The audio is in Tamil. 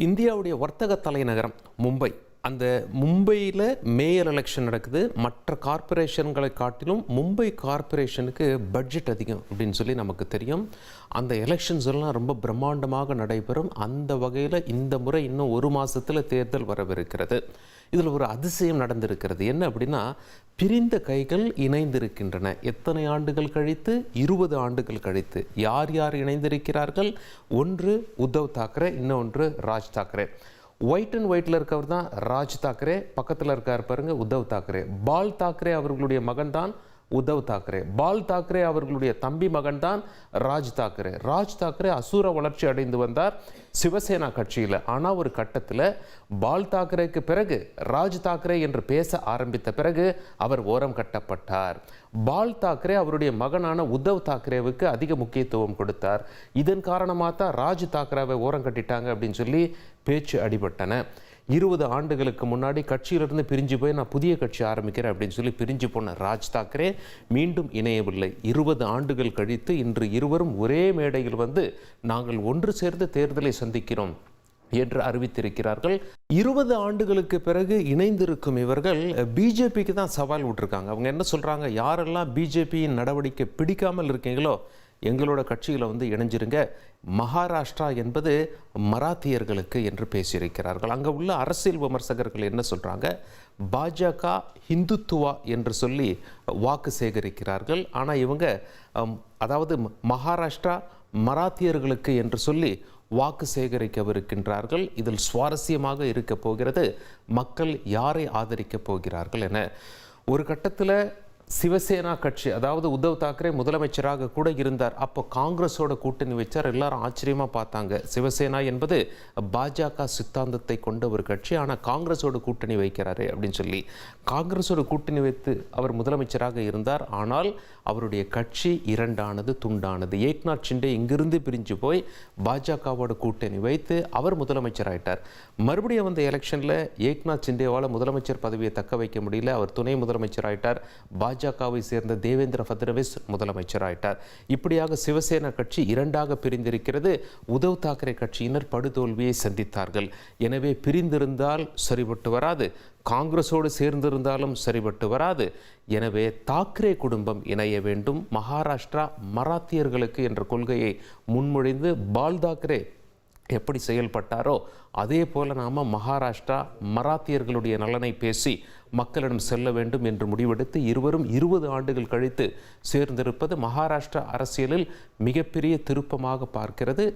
இந்தியாவுடைய வர்த்தக தலைநகரம் மும்பை. அந்த மும்பையில் மேயர் எலெக்ஷன் நடக்குது. மற்ற கார்ப்பரேஷன்களை காட்டிலும் மும்பை கார்ப்பரேஷனுக்கு பட்ஜெட் அதிகம் அப்படின்னு சொல்லி நமக்கு தெரியும். அந்த எலெக்ஷன்ஸ் எல்லாம் ரொம்ப பிரம்மாண்டமாக நடைபெறும். அந்த வகையில் இந்த முறை இன்னும் ஒரு மாதத்தில் தேர்தல் வரவிருக்கிறது. இதில் ஒரு அதிசயம் நடந்திருக்கிறது. என்ன அப்படின்னா, பிரிந்த கைகள் இணைந்திருக்கின்றன. எத்தனை ஆண்டுகள் கழித்து? 20 ஆண்டுகள் கழித்து. யார் யார் இணைந்திருக்கிறார்கள்? ஒன்று உத்தவ் தாக்கரே, இன்னொன்று ராஜ் தாக்கரே. ஒயிட் அண்ட் ஒயிட்டில் இருக்கவர் தான் ராஜ் தாக்கரே, பக்கத்தில் இருக்கார் பாருங்க உத்தவ் தாக்கரே. பால் தாக்கரே அவர்களுடைய மகன் தான் உத்தவ் தாக்கரே. பால் தாக்கரே அவர்களுடைய தம்பி மகன் தான் ராஜ் தாக்கரே. ராஜ் தாக்கரே அசூர வளர்ச்சி அடைந்து வந்தார் சிவசேனா கட்சியில். ஆனால் ஒரு கட்டத்தில் பால் தாக்கரேக்கு பிறகு ராஜ் தாக்கரே என்று பேச ஆரம்பித்த பிறகு அவர் ஓரம் கட்டப்பட்டார். பால் தாக்கரே அவருடைய மகனான உத்தவ் தாக்கரேவுக்கு அதிக முக்கியத்துவம் கொடுத்தார். இதன் காரணமாக தான் ராஜ் தாக்கரேவை ஓரம் கட்டிட்டாங்க அப்படின்னு சொல்லி பேச்சு அடிபட்டன. 20 ஆண்டுகளுக்கு முன்னாடி கட்சியிலிருந்து பிரிஞ்சு போய் நான் புதிய கட்சி ஆரம்பிக்கிறேன் அப்படின்னு சொல்லி பிரிஞ்சு போன ராஜ் தாக்கரே மீண்டும் இணையவில்லை. 20 ஆண்டுகள் கழித்து இன்று இருவரும் ஒரே மேடையில் வந்து நாங்கள் ஒன்று சேர்ந்து தேர்தலை சந்திக்கிறோம் என்று அறிவித்திருக்கிறார்கள். 20 ஆண்டுகளுக்கு பிறகு இணைந்திருக்கும் இவர்கள் பிஜேபிக்கு தான் சவால் விட்டுருக்காங்க. அவங்க என்ன சொல்றாங்க? யாரெல்லாம் பிஜேபியின் நடவடிக்கை பிடிக்காமல் இருக்கீங்களோ எங்களோட கட்சியில் வந்து இணைஞ்சிருங்க. மகாராஷ்டிரா என்பது மராத்தியர்களுக்கு என்று பேசியிருக்கிறார்கள். அங்கே உள்ள அரசியல் விமர்சகர்கள் என்ன சொல்கிறாங்க? பாஜக ஹிந்துத்துவா என்று சொல்லி வாக்கு சேகரிக்கிறார்கள். ஆனால் இவங்க அதாவது மகாராஷ்டிரா மராத்தியர்களுக்கு என்று சொல்லி வாக்கு சேகரிக்கவிருக்கின்றார்கள். இதில் சுவாரஸ்யமாக இருக்க போகிறது மக்கள் யாரை ஆதரிக்கப் போகிறார்கள் என. ஒரு கட்டத்தில் சிவசேனா கட்சி, அதாவது உத்தவ் தாக்கரே முதலமைச்சராக கூட இருந்தார். அப்போ காங்கிரஸோட கூட்டணி வச்சார். எல்லாரும் ஆச்சரியமாக பார்த்தாங்க. சிவசேனா என்பது பாஜக சித்தாந்தத்தை கொண்ட ஒரு கட்சி, ஆனால் காங்கிரஸோட கூட்டணி வைக்கிறாரு அப்படின்னு சொல்லி காங்கிரஸோட கூட்டணி வைத்து அவர் முதலமைச்சராக இருந்தார். ஆனால் அவருடைய கட்சி இரண்டானது, துண்டானது. ஏக்நாத் ஷிண்டே இங்கிருந்து பிரிஞ்சு போய் பாஜகவோட கூட்டணி வைத்து அவர் முதலமைச்சர் ஆயிட்டார். மறுபடியும் வந்த எலெக்ஷனில் ஏக்நாத் ஷிண்டேவால் முதலமைச்சர் பதவியை தக்க வைக்க முடியல. அவர் துணை முதலமைச்சர் ஆயிட்டார். பாஜகவை சேர்ந்த தேவேந்திர ஃபட்னவிஸ் முதலமைச்சர் ஆயிட்டார். இப்படியாக சிவசேனா கட்சி இரண்டாக பிரிந்திருக்கிறது. உத்தவ் தாக்கரே கட்சியினர் படுதோல்வியை சந்தித்தார்கள். எனவே பிரிந்திருந்தால் சரிபட்டு வராது, காங்கிரஸோடு சேர்ந்திருந்தாலும் சரிபட்டு வராது. எனவே தாக்கரே குடும்பம் இணைய வேண்டும். மகாராஷ்டிரா மராத்தியர்களுக்கு என்ற கொள்கையை முன்மொழிந்து பால் தாக்கரே எப்படி செயல்பட்டாரோ அதே போல நாம் மகாராஷ்டிரா மராத்தியர்களுடைய நலனை பேசி மக்களிடம் செல்ல வேண்டும் என்று முடிவெடுத்து இருவரும் 20 ஆண்டுகள் கழித்து சேர்ந்திருப்பது மகாராஷ்டிரா அரசியலில் மிகப்பெரிய திருப்பமாக பார்க்கிறது.